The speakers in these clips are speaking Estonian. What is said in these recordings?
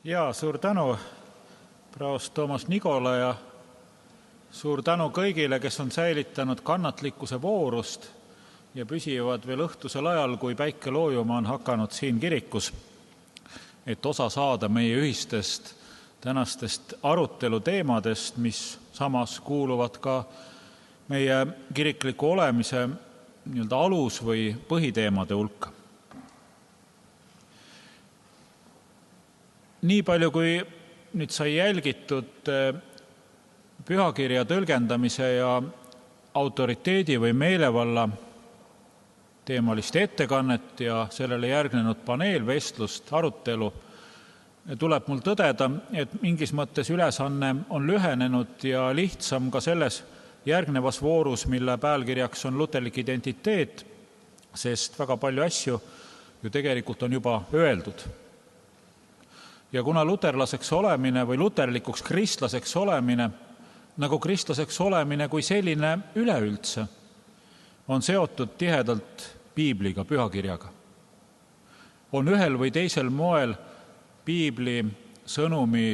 Ja suur tänu, praost Toomas Nigola, ja suur tänu kõigile, kes on säilitanud kannatlikkuse voorust ja püsivad veel õhtusel ajal, kui päike loojuma on hakanud siin kirikus, et osa saada meie ühistest tänastest aruteluteemadest, mis samas kuuluvad ka meie kirikliku olemise alus- või põhiteemade hulka. Nii palju, kui nüüd sai jälgitud pühakirja tõlgendamise ja autoriteedi või meelevalla teemalist ettekannet ja sellele järgnenud paneelvestlust, arutelu, tuleb mul tõdeda, et mingis mõttes ülesanne on lühenenud ja lihtsam ka selles järgnevas voorus, mille pealkirjaks on luterlik identiteet, sest väga palju asju ju tegelikult on juba öeldud. Ja kuna luterlaseks olemine või luterlikuks kristlaseks olemine, nagu kristlaseks olemine kui selline üleüldse, on seotud tihedalt piibliga, pühakirjaga, on ühel või teisel moel piibli sõnumi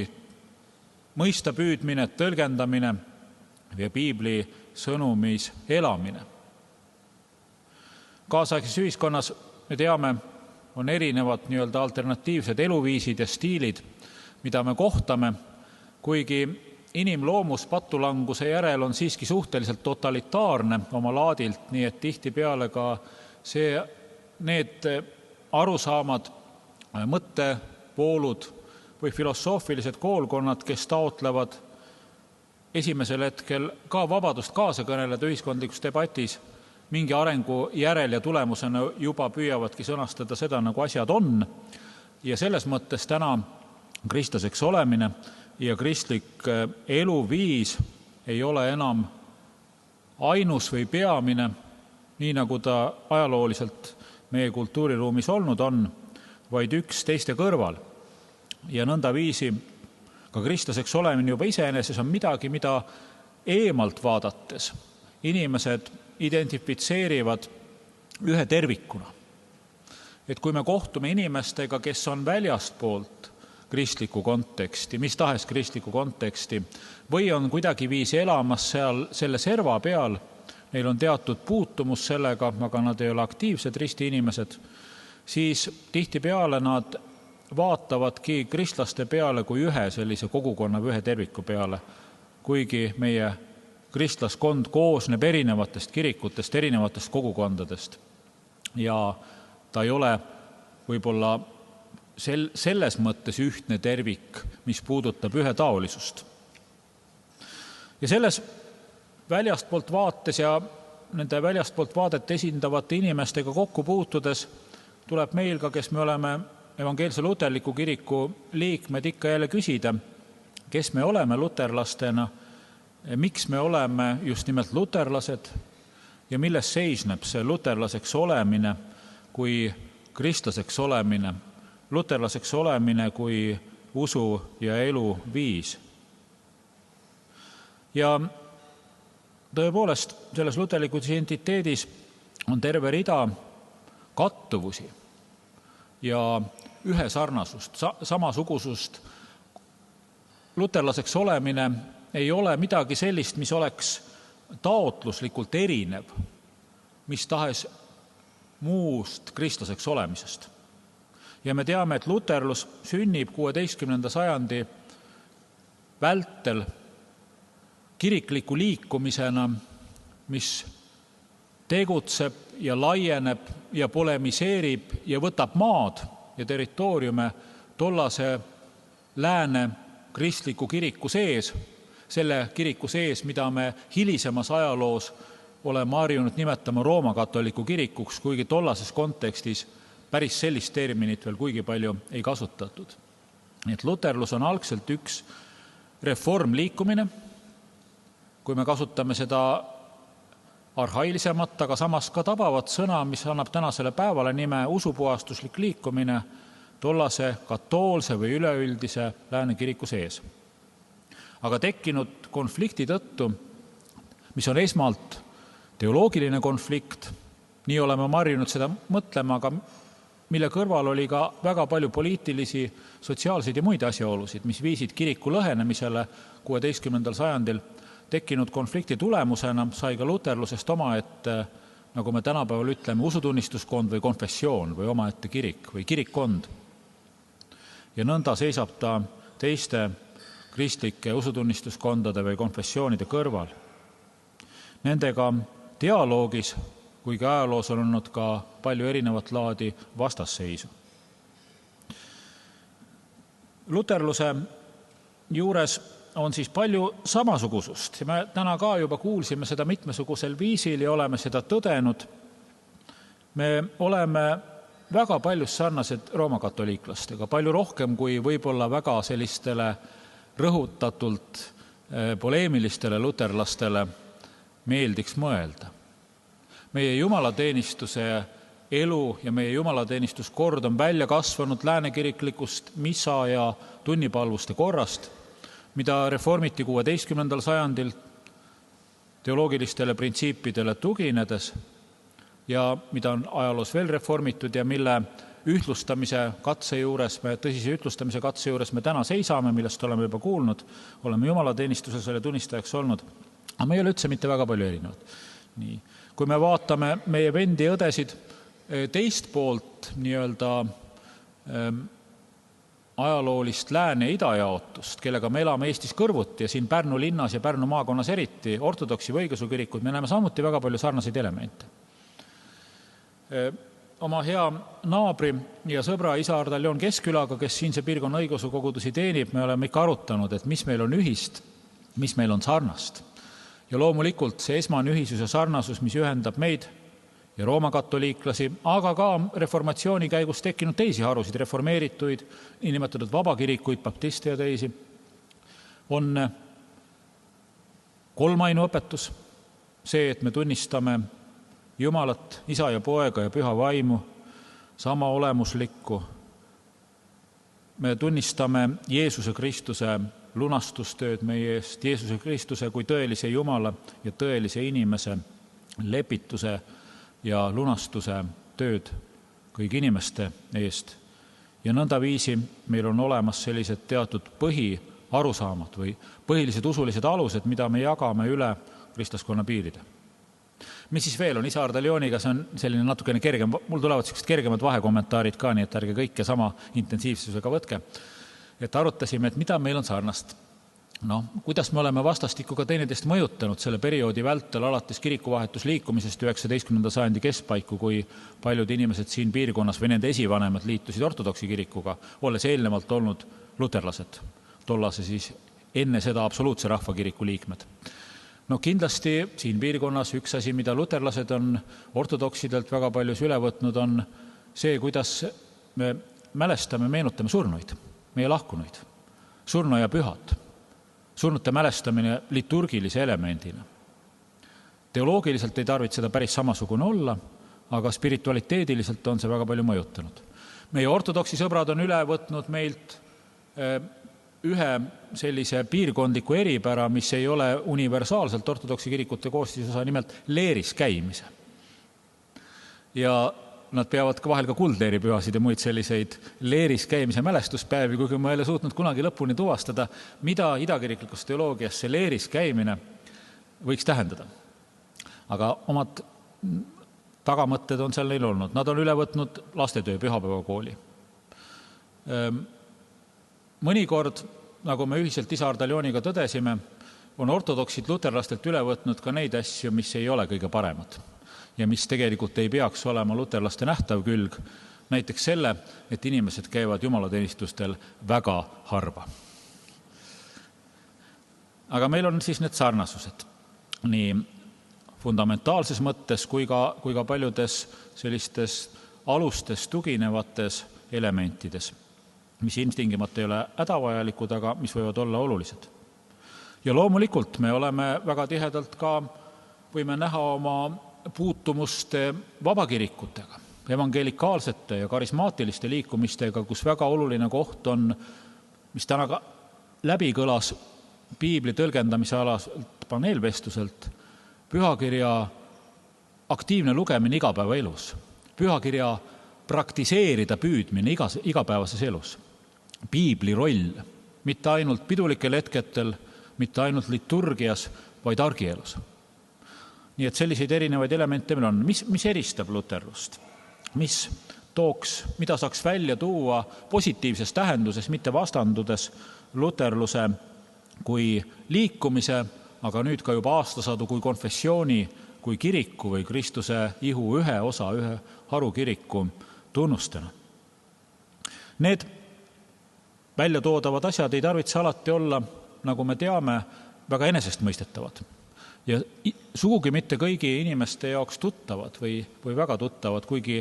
mõista püüdmine, tõlgendamine ja piibli sõnumis elamine. Kaasaegses ühiskonnas, me teame, on erinevad alternatiivsed eluviisid ja stiilid, mida me kohtame, kuigi inimloomus patulanguse järel on siiski suhteliselt totalitaarne oma laadilt, nii et tihtipeale ka need arusaamad, mõttepoolud või filosoofilised koolkonnad, kes taotlevad esimesel hetkel ka vabadust kaasa kõneleda ühiskondlikus debatis, mingi arengu järel ja tulemusena juba püüavadki sõnastada seda, nagu asjad on. Ja selles mõttes täna kristlaseks olemine ja kristlik eluviis ei ole enam ainus või peamine, nii nagu ta ajalooliselt meie kultuuriruumis olnud on, vaid üks teiste kõrval. Ja nõnda viisi ka kristlaseks olemine juba iseenesest on midagi, mida eemalt vaadates inimesed identifitseerivad ühe tervikuna. Et kui me kohtume inimestega, kes on väljastpoolt kristliku konteksti, mis tahes kristliku konteksti, või on kuidagi viisi elamas seal selle serva peal, neil on teatud puutumus sellega, aga nad ei ole aktiivsed risti inimesed, siis tihtipeale nad vaatavadki kristlaste peale kui ühe sellise kogukonna või ühe terviku peale, kuigi meie kristlaskond koosneb erinevatest kirikutest, erinevatest kogukondadest. Ja ta ei ole võib-olla selles mõttes ühtne tervik, mis puudutab ühetaolisust. Ja selles väljastpoolt vaates ja nende väljastpoolt vaadet esindavate inimestega kokku puutudes tuleb meil ka, kes me oleme evangeelse luterliku kiriku liikmed, ikka jälle küsida, kes me oleme luterlastena, miks me oleme just nimelt luterlased ja milles seisneb see luterlaseks olemine kui kristlaseks olemine, luterlaseks olemine kui usu ja elu viis. Ja tõepoolest, selles luterlikus identiteedis on terve rida kattuvusi ja ühesarnasust, samasugusust. Luterlaseks olemine ei ole midagi sellist, mis oleks taotluslikult erinev mis tahes muust kristlaseks olemisest. Ja me teame, et luterlus sünnib 16. sajandi vältel kirikliku liikumisena, mis tegutseb ja laieneb ja polemiseerib ja võtab maad ja territooriume tollase lääne kristliku kiriku sees, selle kiriku sees, mida me hilisemas ajaloos oleme harjunud nimetama Rooma katoliku kirikuks, kuigi tollases kontekstis päris sellist terminit veel kuigi palju ei kasutatud. Et luterlus on algselt üks reformliikumine, kui me kasutame seda arhailisemat, aga samas ka tabavat sõna, mis annab tänasele päevale nime usupuhastuslik liikumine tollase katoolse või üleüldise lääne kiriku sees. Aga tekkinud konflikti tõttu, mis on esmalt teoloogiline konflikt, nii oleme harjunud seda mõtlema, aga mille kõrval oli ka väga palju poliitilisi, sotsiaalseid ja muid asjaolusid, mis viisid kiriku lõhenemisele 16. sajandil tekkinud konflikti tulemusena, sai ka luterlusest omaette, nagu me tänapäeval ütleme, usutunnistuskond või konfessioon või omaette kirik või kirikkond. Ja nõnda seisab ta teiste kristlike usutunnistuskondade või konfessioonide kõrval. Nendega dialoogis, kuigi ajaloos on olnud ka palju erinevat laadi vastasseisu. Luterluse juures on siis palju samasugusust ja me täna ka juba kuulsime seda mitmesugusel viisil ja oleme seda tõdenud. Me oleme väga paljus sarnased roomakatoliiklastega, palju rohkem kui võib-olla väga sellistele rõhutatult poleemilistele luterlastele meeldiks mõelda. Meie jumalateenistuse elu ja meie jumalateenistuskord on välja kasvanud läänekiriklikust missa ja tunnipalvuste korrast, mida reformiti 16. sajandil teoloogilistele printsiipidele tuginedes ja mida on ajaloos veel reformitud ja mille ühtlustamise katse juures, tõsise ühtlustamise katse juures me täna seisame, millest oleme juba kuulnud, oleme jumalateenistuse selle tunnistajaks olnud, aga me ei ole üldse mitte väga palju erinevad. Nii. Kui me vaatame meie vendi ja õdesid teist poolt nii-öelda ajaloolist lääne- ja idajaotust, kellega me elame Eestis kõrvuti ja siin Pärnu linnas ja Pärnu maakonnas eriti ortodoksi või õigeusu kirikud, me näeme samuti väga palju sarnaseid elemente. Oma hea naabri ja sõbra isa Ardaljon Keskkülaga, kes siinse piirkonna õigeusu kogudusi teenib, me oleme ikka arutanud, et mis meil on ühist, mis meil on sarnast. Ja loomulikult see esmane ühisus ja sarnasus, mis ühendab meid ja roomakatoliiklasi, aga ka reformatsiooni käigus tekkinud teisi harusid, reformeerituid, niinimetatud vabakirikuid, baptiste ja teisi, on kolmainu õpetus, see, et me tunnistame Jumalat, isa ja poega ja püha vaimu, sama olemuslikku. Me tunnistame Jeesuse Kristuse lunastustööd meie eest, Jeesuse Kristuse kui tõelise Jumala ja tõelise inimese lepituse ja lunastuse tööd kõigi inimeste eest. Ja nõnda viisi meil on olemas sellised teatud põhiarusaamad või põhilised usulised alused, mida me jagame üle kristlaskonna piiride. Mis siis veel on? Isa Ardaljooniga see on selline natukene kergem, mul tulevad sellised kergemad vahekommentaarid ka, nii et ärge kõike sama intensiivsusega võtke. Et arutasime, et mida meil on sarnast. Kuidas me oleme vastastikuga teineteist mõjutanud selle perioodi vältel alates kirikuvahetusliikumisest 19. sajandi keskpaiku, kui paljud inimesed siin piirkonnas või nende esivanemad liitusid ortodoksi kirikuga, olles eelnevalt olnud luterlased, tollase siis enne seda absoluutse rahvakiriku liikmed. Kindlasti siin piirkonnas üks asi, mida luterlased on ortodoksidelt väga paljus üle võtnud, on see, kuidas me mälestame, meenutame surnuid, meie lahkunuid, surnu ja pühad, surnute mälestamine liturgilise elemendina. Teoloogiliselt ei tarvitse seda päris samasugune olla, aga spiritualiteediliselt on see väga palju mõjutanud. Meie ortodoksi sõbrad on üle võtnud meilt ühe sellise piirkondliku eripära, mis ei ole universaalselt ortodoksi kirikute koostisosa, nimelt leeris käimise. Ja nad peavad ka vahel ka kuldleeripühasid ja muid selliseid leeris käimise mälestuspäevi, kuigi ma ei ole suutnud kunagi lõpuni tuvastada, mida idakiriklikus teoloogias see leeris käimine võiks tähendada. Aga omad tagamõtted on seal neil olnud. Nad on üle võtnud lastetöö pühapäevakooli. Mõnikord, nagu me ühiselt isa Ardaljooniga tõdesime, on ortodoksid luterlastelt üle võtnud ka neid asju, mis ei ole kõige paremad ja mis tegelikult ei peaks olema luterlaste nähtav külg, näiteks selle, et inimesed käivad jumalateenistustel väga harva. Aga meil on siis need sarnasused nii fundamentaalses mõttes kui ka paljudes sellistes alustes tuginevates elementides, mis ilmtingimata ei ole hädavajalikud, aga mis võivad olla olulised. Ja loomulikult me oleme väga tihedalt ka, võime näha oma puutumust vabakirikutega, evangelikaalsete ja karismaatiliste liikumistega, kus väga oluline koht on, mis täna ka läbi kõlas piibli tõlgendamise alaselt paneelvestluselt, pühakirja aktiivne lugemine igapäevaelus, pühakirja praktiseerida püüdmine igapäevases elus. Piibli roll, mitte ainult pidulikel hetketel, mitte ainult liturgias, vaid argielus. Nii et selliseid erinevaid elemente meil on. Mis eristab luterlust? Mida saaks välja tuua positiivses tähenduses, mitte vastandudes luterluse kui liikumise, aga nüüd ka juba aastasadu kui konfessiooni, kui kiriku või Kristuse ihu ühe osa, ühe harukiriku tunnustena. Need välja toodavad asjad ei tarvitse alati olla, nagu me teame, väga enesestmõistetavad. Ja sugugi mitte kõigi inimeste jaoks tuttavad või väga tuttavad, kuigi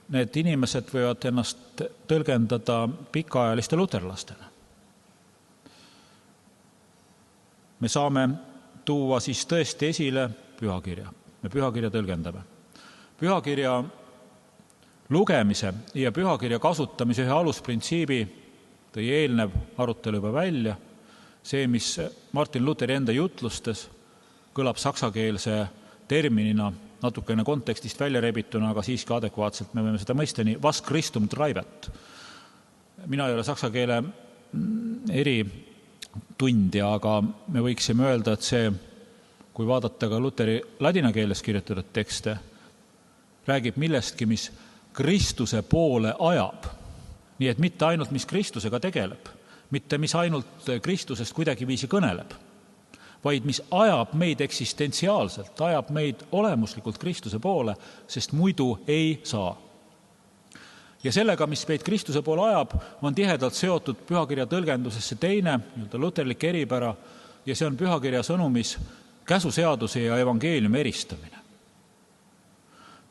need inimesed võivad ennast tõlgendada pikaajaliste luterlastena. Me saame tuua siis tõesti esile pühakirja. Me pühakirja tõlgendame. Pühakirja lugemise ja pühakirja kasutamise ühe alusprintsiibi tõi eelnev arutelu juba välja. See, mis Martin Luteri enda jutlustes kõlab saksakeelse terminina natukene kontekstist välja rebituna, aga siiski adekvaatselt me võime seda mõista nii was Christum treibet. Mina ei ole saksa keele eritundja, aga me võiksime öelda, et see, kui vaadata ka Luteri ladina keeles kirjutatud tekste, räägib millestki, mis Kristuse poole ajab. Nii et mitte ainult, mis Kristusega tegeleb, mitte mis ainult Kristusest kuidagiviisi kõneleb, vaid mis ajab meid eksistentsiaalselt, ajab meid olemuslikult Kristuse poole, sest muidu ei saa. Ja sellega, mis meid Kristuse poole ajab, on tihedalt seotud pühakirja tõlgendusesse teine, luterlik eripära, ja see on pühakirja sõnumis käsuseaduse ja evangeeliumi eristamine.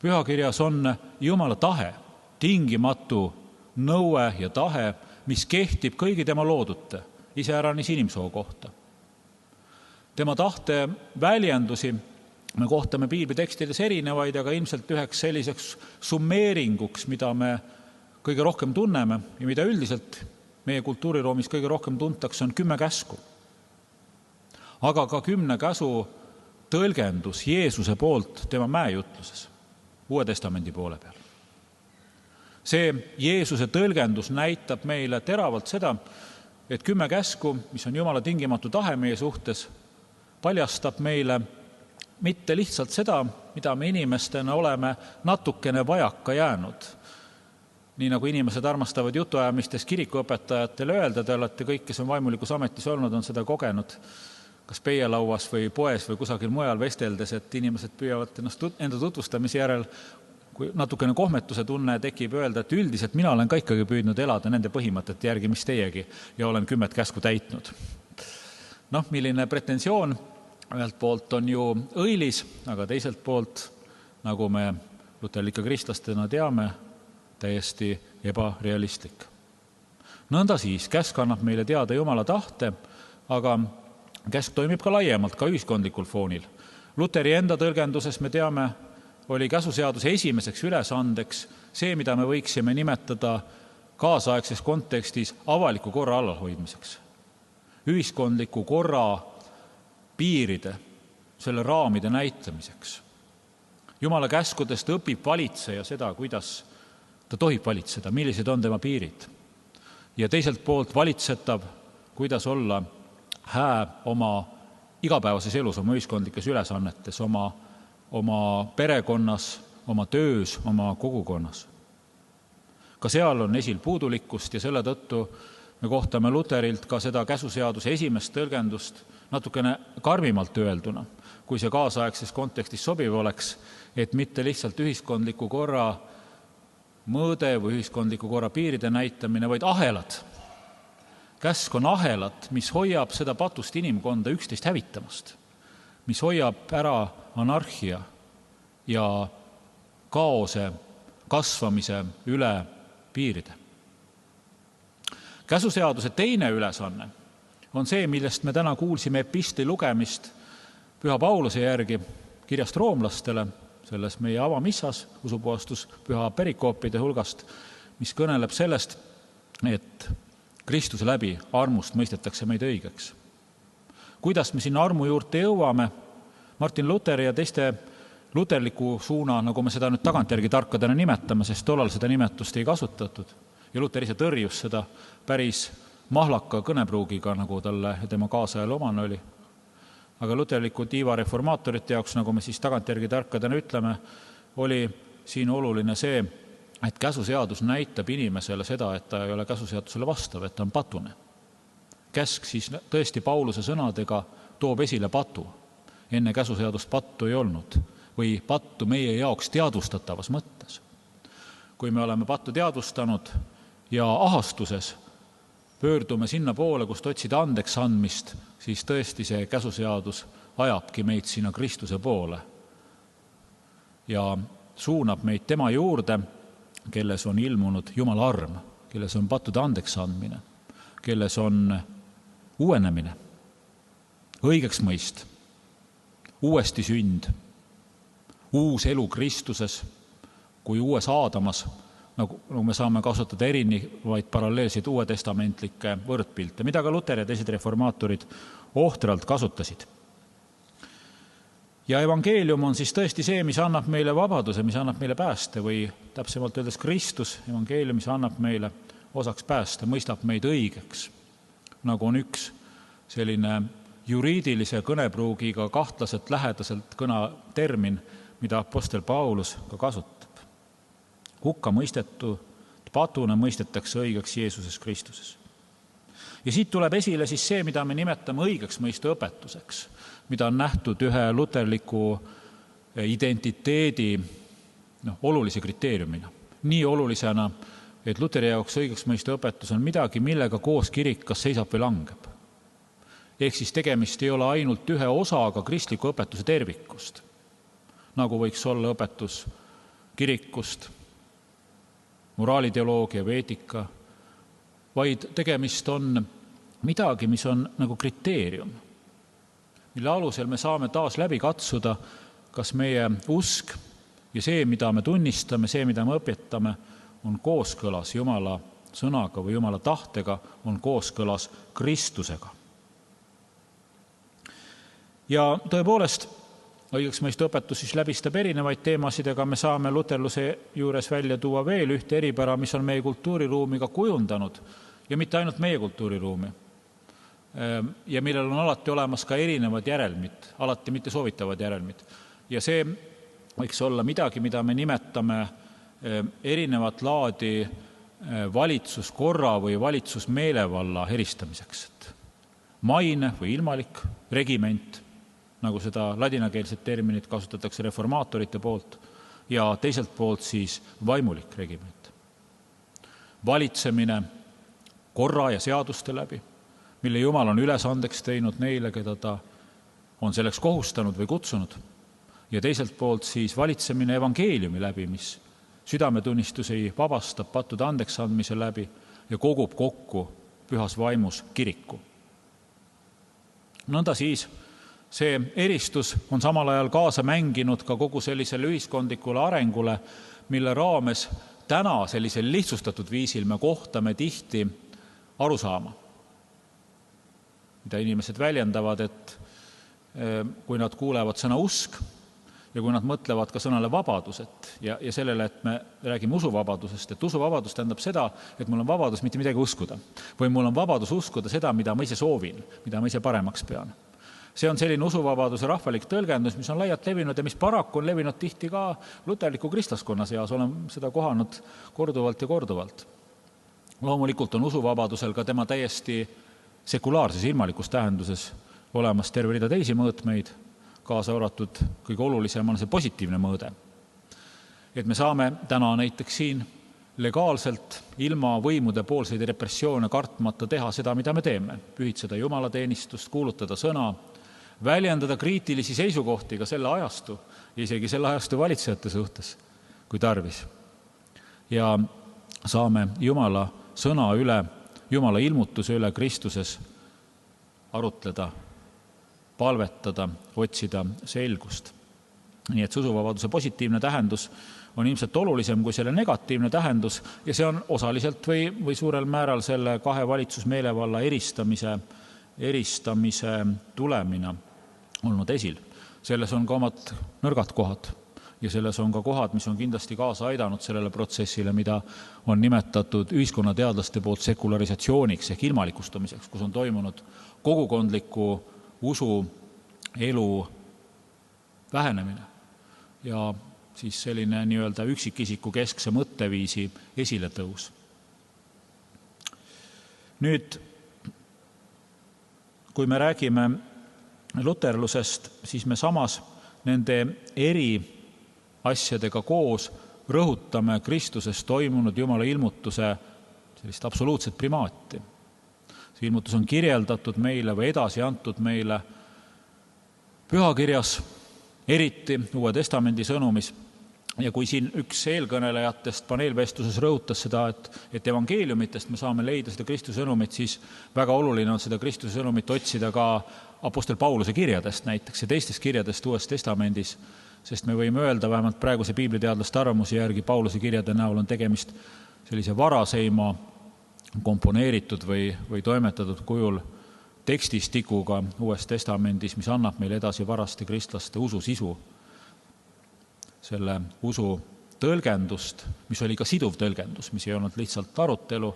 Pühakirjas on Jumala tahe, tingimatu nõue ja tahe, mis kehtib kõigi tema loodute, iseäranis inimsoo kohta. Tema tahte väljendusi me kohtame piiblitekstides erinevaid, aga ilmselt üheks selliseks summeeringuks, mida me kõige rohkem tunneme ja mida üldiselt meie kultuuriruumis kõige rohkem tuntakse, on 10 käsku. Aga ka 10 käsu tõlgendus Jeesuse poolt tema mäejutluses, Uue Testamendi poole peal. See Jeesuse tõlgendus näitab meile teravalt seda, et 10 käsku, mis on Jumala tingimatu tahe meie suhtes, paljastab meile mitte lihtsalt seda, mida me inimestena oleme natukene vajaka jäänud. Nii nagu inimesed armastavad jutuajamistes kirikuõpetajatele öelda, te olete kõik, kes on vaimulikus ametis olnud, on seda kogenud, kas peielauas või poes või kusagil mujal vesteldes, et inimesed püüavad enda tutvustamise järel, kui natukene kohmetuse tunne tekib, öelda, et üldiselt mina olen ka ikkagi püüdnud elada nende põhimõtete järgi, mis teiegi, ja olen 10 käsku täitnud. Milline pretensioon ühelt poolt on ju õilis, aga teiselt poolt, nagu me luterlike kristlastena teame, täiesti ebarealistlik. Nõnda siis, käsk annab meile teada Jumala tahte, aga käsk toimib ka laiemalt, ka ühiskondlikul foonil. Luteri enda tõlgenduses me teame, oli käsuseaduse esimeseks ülesandeks see, mida me võiksime nimetada kaasaegses kontekstis avaliku korra allalhoidmiseks. Ühiskondliku korra piiride, selle raamide näitamiseks. Jumala käskudest õpib valitseja seda, kuidas ta tohib valitseda, millised on tema piirid. Ja teiselt poolt valitsetav, kuidas olla hää oma igapäevases elus, oma ühiskondlikes ülesannetes, oma perekonnas, oma töös, oma kogukonnas. Ka seal on esil puudulikkust ja selle tõttu me kohtame Luterilt ka seda käsuseaduse esimest tõlgendust natukene karmimalt öelduna, kui see kaasaegses kontekstis sobiv oleks, et mitte lihtsalt ühiskondliku korra mõõde või ühiskondliku korra piiride näitamine, vaid ahelad. Käsk on ahelad, mis hoiab seda patust inimkonda üksteist hävitamast, mis hoiab ära anarhia ja kaose kasvamise üle piiride. Käsuseaduse teine ülesanne on see, millest me täna kuulsime epistli lugemist Püha Pauluse järgi kirjast roomlastele, selles meie avamissas, usupuhastus püha perikoopide hulgast, mis kõneleb sellest, et Kristuse läbi armust mõistetakse meid õigeks. Kuidas me sinna armu juurde jõuame? Martin Luteri ja teiste luterliku suuna, nagu me seda nüüd tagantjärgi tarkadena nimetame, sest tollal seda nimetust ei kasutatud ja Luter ise tõrjus seda päris mahlaka kõnepruugiga, nagu talle ja tema kaasajal omane oli. Aga luterliku tiiva reformaatorite jaoks, nagu me siis tagantjärgi tarkadena ütleme, oli siin oluline see, et käsuseadus näitab inimesele seda, et ta ei ole käsuseadusele vastav, et ta on patune. Käsk siis tõesti Pauluse sõnadega toob esile patu. Enne käsuseadust pattu ei olnud või pattu meie jaoks teadvustatavas mõttes. Kui me oleme pattu teadvustanud ja ahastuses pöördume sinna poole, kust otsida andeks andmist, siis tõesti see käsuseadus ajabki meid sinna Kristuse poole ja suunab meid tema juurde, kelles on ilmunud Jumala arm, kelles on pattude andeks andmine, kelles on uuenemine, õigeks mõist, uuesti sünd, uus elu Kristuses kui uues Aadamas, nagu me saame kasutada erinevaid paralleelseid uuetestamentlikke võrdpilte, mida ka Luter ja teised reformaatorid ohtralt kasutasid. Ja evangeelium on siis tõesti see, mis annab meile vabaduse, mis annab meile pääste või täpsemalt öeldes Kristus, evangeelium, mis annab meile osaks pääste, mõistab meid õigeks, nagu on üks selline juriidilise kõnepruugiga kahtlaselt lähedaselt kõnatermin, mida apostel Paulus ka kasutab. Hukka mõistetu patuna mõistetakse õigeks Jeesuses Kristuses. Ja siit tuleb esile siis see, mida me nimetame õigeks mõistu õpetuseks, mida on nähtud ühe luterliku identiteedi olulise kriteeriumina. Nii olulisena, et Luteri jaoks õigeks mõistu õpetus on midagi, millega koos kirik kas seisab või langeb. Ehk siis tegemist ei ole ainult ühe osaga kristliku õpetuse tervikust, nagu võiks olla õpetus kirikust, moraaliteoloogia või eetika, vaid tegemist on midagi, mis on nagu kriteerium, mille alusel me saame taas läbi katsuda, kas meie usk ja see, mida me tunnistame, see, mida me õpetame, on kooskõlas Jumala sõnaga või Jumala tahtega, on kooskõlas Kristusega. Ja tõepoolest, õigeks mõistu õpetus siis läbistab erinevaid teemasid, aga me saame luterluse juures välja tuua veel ühte eripära, mis on meie kultuuriruumiga kujundanud ja mitte ainult meie kultuuriruumi. Ja millel on alati olemas ka erinevad järelmid, alati mitte soovitavad järelmid. Ja see võiks olla midagi, mida me nimetame erinevat laadi valitsuskorra või valitsusmeelevalla eristamiseks. Maine või ilmalik regiment, nagu seda ladinakeelset terminit kasutatakse reformaatorite poolt, ja teiselt poolt siis vaimulik regiment. Valitsemine korra ja seaduste läbi, mille Jumal on ülesandeks teinud neile, keda ta on selleks kohustanud või kutsunud, ja teiselt poolt siis valitsemine evangeeliumi läbi, mis südametunnistusi vabastab pattude andeks andmise läbi ja kogub kokku pühas vaimus kiriku. Nõnda siis see eristus on samal ajal kaasa mänginud ka kogu sellisele ühiskondlikule arengule, mille raames täna sellisel lihtsustatud viisil me kohtame tihti arusaama, mida inimesed väljendavad, et kui nad kuulevad sõna usk ja kui nad mõtlevad ka sõnale vabadus, ja sellele, et me räägime usuvabadusest, et usuvabadus tähendab seda, et mul on vabadus mitte midagi uskuda või mul on vabadus uskuda seda, mida ma ise soovin, mida ma ise paremaks pean. See on selline usuvabaduse rahvalik tõlgendus, mis on laialt levinud ja mis paraku on levinud tihti ka luterliku kristlaskonna seas, olen seda kohanud korduvalt ja korduvalt. Loomulikult on usuvabadusel ka tema täiesti sekulaarses ilmalikus tähenduses olemas terve rida teisi mõõtmeid, kaasa arvatud kõige olulisem on see positiivne mõõde. Et me saame täna näiteks siin legaalselt ilma võimude poolseid repressioone kartmata teha seda, mida me teeme, pühitseda jumalateenistust, kuulutada sõna, väljendada kriitilisi seisukohti ka selle ajastu, isegi selle ajastu valitsejate suhtes, kui tarvis. Ja saame Jumala sõna üle, Jumala ilmutuse üle Kristuses arutleda, palvetada, otsida selgust. Nii et usuvabaduse positiivne tähendus on ilmselt olulisem kui selle negatiivne tähendus ja see on osaliselt või suurel määral selle kahe valitsusmeelevalla eristamise tulemina olnud esil. Selles on ka omad nõrgad kohad. ja selles on ka kohad, mis on kindlasti kaasa aidanud sellele protsessile, mida on nimetatud ühiskonnateadlaste poolt sekularisatsiooniks ehk ilmalikustumiseks, kus on toimunud kogukondliku usu elu vähenemine ja siis selline nii-öelda üksikisiku keskse mõtteviisi esiletõus. Nüüd, kui me räägime luterlusest, siis me samas nende eri asjadega koos rõhutame Kristuses toimunud Jumala ilmutuse sellist absoluutset primaati. See ilmutus on kirjeldatud meile või edasi antud meile pühakirjas, eriti Uue Testamendi sõnumis. Ja kui siin üks eelkõnelejatest paneelvestluses rõhutas seda, et evangeeliumitest me saame leida seda Kristuse sõnumit, siis väga oluline on seda Kristuse sõnumit otsida ka apostel Pauluse kirjadest näiteks ja teistest kirjadest Uues Testamendis, sest me võime öelda vähemalt praeguse piibliteadlaste arvamuse järgi Pauluse kirjade näol on tegemist sellise varaseima komponeeritud või toimetatud kujul tekstistikuga Uues Testamendis, mis annab meile edasi varaste kristlaste usu sisu, selle usu tõlgendust, mis oli ka siduv tõlgendus, mis ei olnud lihtsalt arutelu,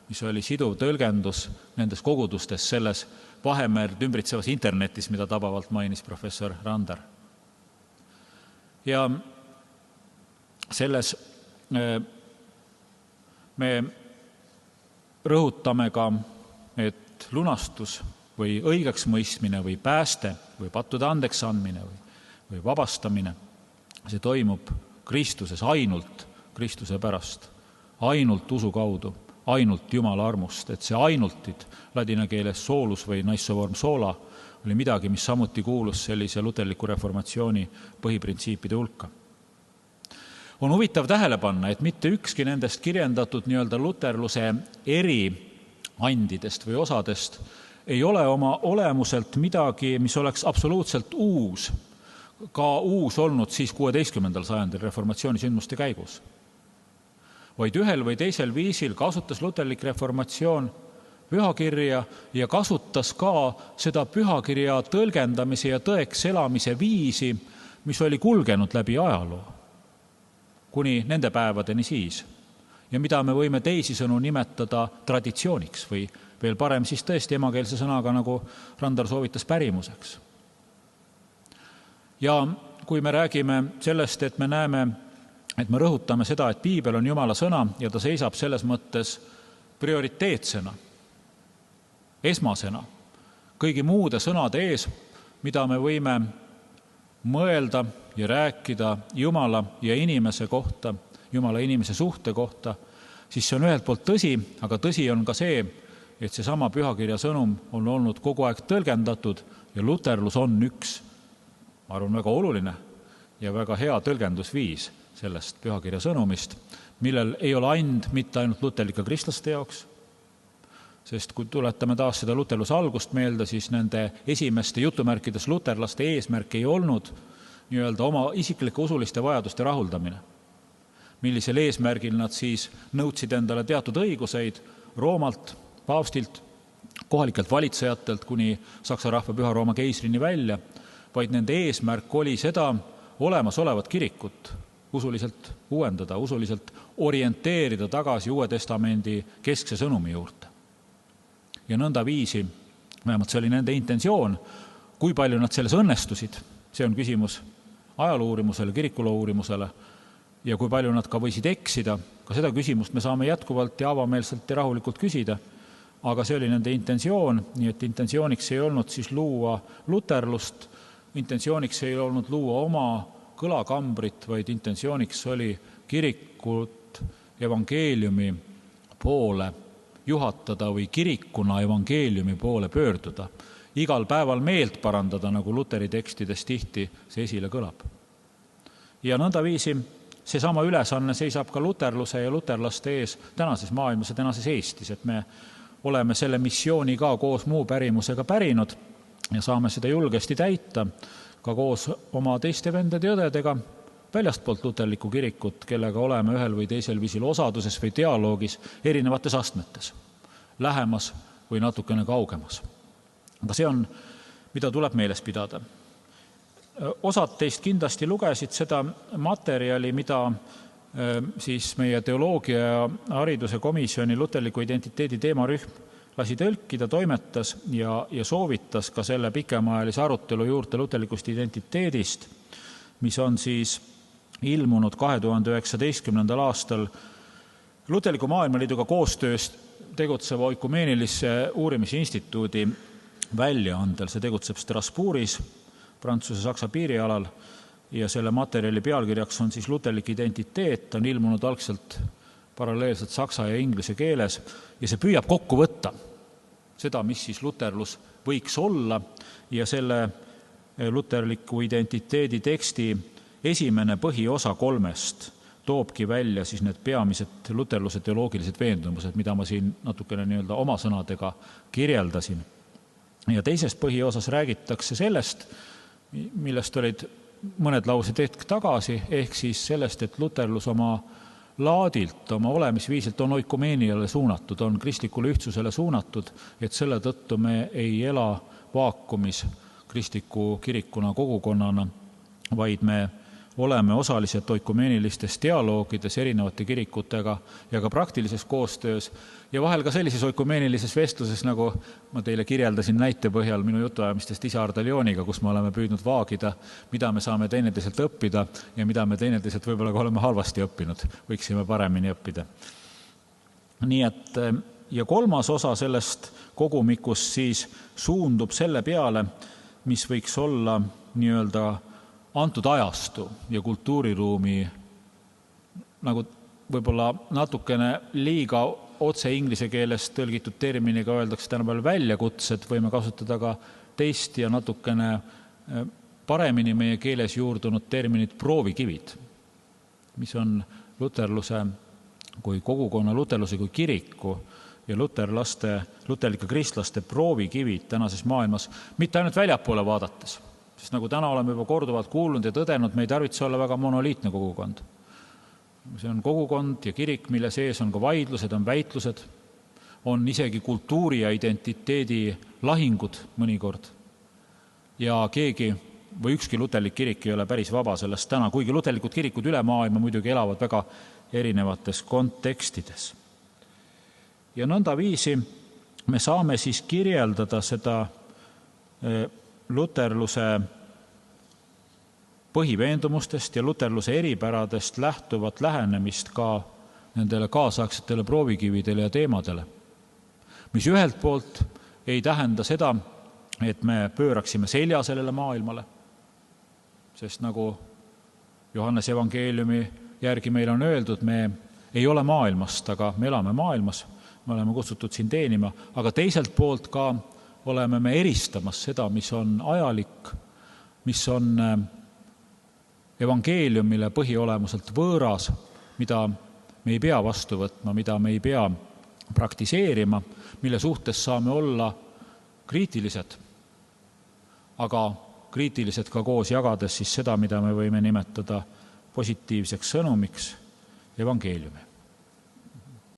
mis oli siduv tõlgendus nendes kogudustes selles Vahemerd ümbritsevas internetis, mida tabavalt mainis professor Rander. Ja selles me rõhutame ka, et lunastus või õigeks mõistmine või pääste või pattude andeks andmine või vabastamine, see toimub Kristuses ainult Kristuse pärast, ainult usu kaudu, ainult Jumala armust, et see ainultid, ladina keeles solus või naissovorm sola, oli midagi, mis samuti kuulus sellise luterliku reformatsiooni põhiprintsiipide hulka. On huvitav tähele panna, et mitte ükski nendest kirjendatud nii-öelda luterluse eri andidest või osadest ei ole oma olemuselt midagi, mis oleks absoluutselt uus, ka uus olnud siis 16. sajandil reformatsiooni sündmuste käigus. Vaid ühel või teisel viisil kasutas luterlik reformatsioon pühakirja ja kasutas ka seda pühakirja tõlgendamise ja tõeks elamise viisi, mis oli kulgenud läbi ajaloo, kuni nende päevadeni siis. Ja mida me võime teisisõnu nimetada traditsiooniks või veel parem siis tõesti emakeelse sõnaga, nagu Randar soovitas, pärimuseks. Ja kui me räägime sellest, et me näeme, et me rõhutame seda, et piibel on Jumala sõna ja ta seisab selles mõttes prioriteetsena, esmasena, kõigi muude sõnade ees, mida me võime mõelda ja rääkida Jumala ja inimese kohta, Jumala inimese suhte kohta, siis see on ühelt poolt tõsi, aga tõsi on ka see, et see sama pühakirja sõnum on olnud kogu aeg tõlgendatud ja luterlus on üks, ma arvan, väga oluline ja väga hea tõlgendusviis sellest pühakirja sõnumist, millel ei ole mitte ainult luterlike kristlaste jaoks, sest kui tuletame taas seda luterluse algust meelde, siis nende esimeste jutumärkides luterlaste eesmärk ei olnud nii-öelda oma isiklike usuliste vajaduste rahuldamine, millisel eesmärgil nad siis nõudsid endale teatud õiguseid Roomalt, paavstilt, kohalikelt valitsejatelt kuni Saksa rahva Püha Rooma keisrini välja, vaid nende eesmärk oli seda olemasolevat kirikut usuliselt uuendada, usuliselt orienteerida tagasi Uue Testamendi keskse sõnumi juurde. Ja nõnda viisi, vähemalt see oli nende intentsioon, kui palju nad selles õnnestusid, see on küsimus ajaloo uurimusele, kirikuloo uurimusele, ja kui palju nad ka võisid eksida, ka seda küsimust me saame jätkuvalt ja avameelselt ja rahulikult küsida, aga see oli nende intentsioon, nii et intentsiooniks ei olnud siis luua luterlust, intentsiooniks ei olnud luua oma kõlakambrit, vaid intentsiooniks oli kirikut evangeeliumi poole juhatada või kirikuna evangeeliumi poole pöörduda. Igal päeval meelt parandada, nagu Luteri tekstides tihti see esile kõlab. Ja nõnda viisi seesama ülesanne seisab ka luterluse ja luterlaste ees tänases maailmas ja tänases Eestis, et me oleme selle missiooni ka koos muu pärimusega pärinud ja saame seda julgesti täita ka koos oma teiste vendade ja õdedega väljastpoolt luterlikku kirikut, kellega oleme ühel või teisel viisil osaduses või dialoogis erinevates astmetes, lähemas või natukene kaugemas. Aga see on, mida tuleb meeles pidada. Osad teist kindlasti lugesid seda materjali, mida siis meie teoloogia ja hariduse komisjoni luterliku identiteedi teemarühm lasi tõlkida, toimetas ja soovitas ka selle pikemaajalise arutelu juurde luterlikust identiteedist, mis on siis ilmunud 2019. aastal Luterliku Maailmaliiduga koostöös tegutseva Oikumeenilise uurimisinstituudi väljaandel. See tegutseb Strasbourgis, Prantsuse-Saksa piirialal, ja selle materjali pealkirjaks on siis luterlik identiteet, on ilmunud algselt paralleelselt saksa ja inglise keeles ja see püüab kokku võtta seda, mis siis luterlus võiks olla, ja selle luterliku identiteedi teksti esimene põhiosa 3 toobki välja siis need peamised luterluse teoloogilised veendumused, mida ma siin natukene oma sõnadega kirjeldasin. Ja teises põhiosas räägitakse sellest, millest olid mõned laused hetk tagasi, ehk siis sellest, et luterlus oma laadilt, oma olemisviisilt on oikumeeniale suunatud, on kristlikule ühtsusele suunatud, et selle tõttu me ei ela vaakumis kristliku kirikuna, kogukonnana, vaid me oleme osaliselt oikumeenilistest dialoogides erinevate kirikutega ja ka praktilises koostöös ja vahel ka sellises oikumeenilises vestluses, nagu ma teile kirjeldasin näite põhjal minu jutuajamistest isa Ardalioniga, kus me oleme püüdnud vaagida, mida me saame teineteiselt õppida ja mida me teineteiselt võib-olla ka oleme halvasti õppinud, võiksime paremini õppida. Nii et ja 3. osa sellest kogumikust siis suundub selle peale, mis võiks olla nii-öelda antud ajastu ja kultuuriruumi nagu võib-olla natukene liiga otse inglise keeles tõlgitud terminiga öeldakse tänapäeval väljakutsed, võime kasutada ka teist ja natukene paremini meie keeles juurdunud terminit proovikivid, mis on luterluse kui kogukonna, luterluse kui kiriku ja luterlike kristlaste proovikivid tänases maailmas, mitte ainult väljapoole vaadates. Sest nagu täna oleme juba korduvalt kuulnud ja tõdenud, me ei tarvitse olla väga monoliitne kogukond. See on kogukond ja kirik, mille sees on ka vaidlused, on väitlused, on isegi kultuuri ja identiteedi lahingud mõnikord. Ja keegi või ükski luterlik kirik ei ole päris vaba sellest täna, kuigi luterlikud kirikud üle maailma muidugi elavad väga erinevates kontekstides. Ja nõnda viisi me saame siis kirjeldada seda luterluse põhiveendumustest ja luterluse eripäradest lähtuvat lähenemist ka nendele kaasaegsetele proovikividele ja teemadele, mis ühelt poolt ei tähenda seda, et me pööraksime selja sellele maailmale, sest nagu Johannese evangeeliumi järgi meil on öeldud, me ei ole maailmast, aga me elame maailmas, me oleme kutsutud siin teenima, aga teiselt poolt ka oleme me eristamas seda, mis on ajalik, mis on evangeeliumile põhiolemuselt võõras, mida me ei pea vastu võtma, mida me ei pea praktiseerima, mille suhtes saame olla kriitilised, aga kriitilised ka koos jagades siis seda, mida me võime nimetada positiivseks sõnumiks evangeeliumi.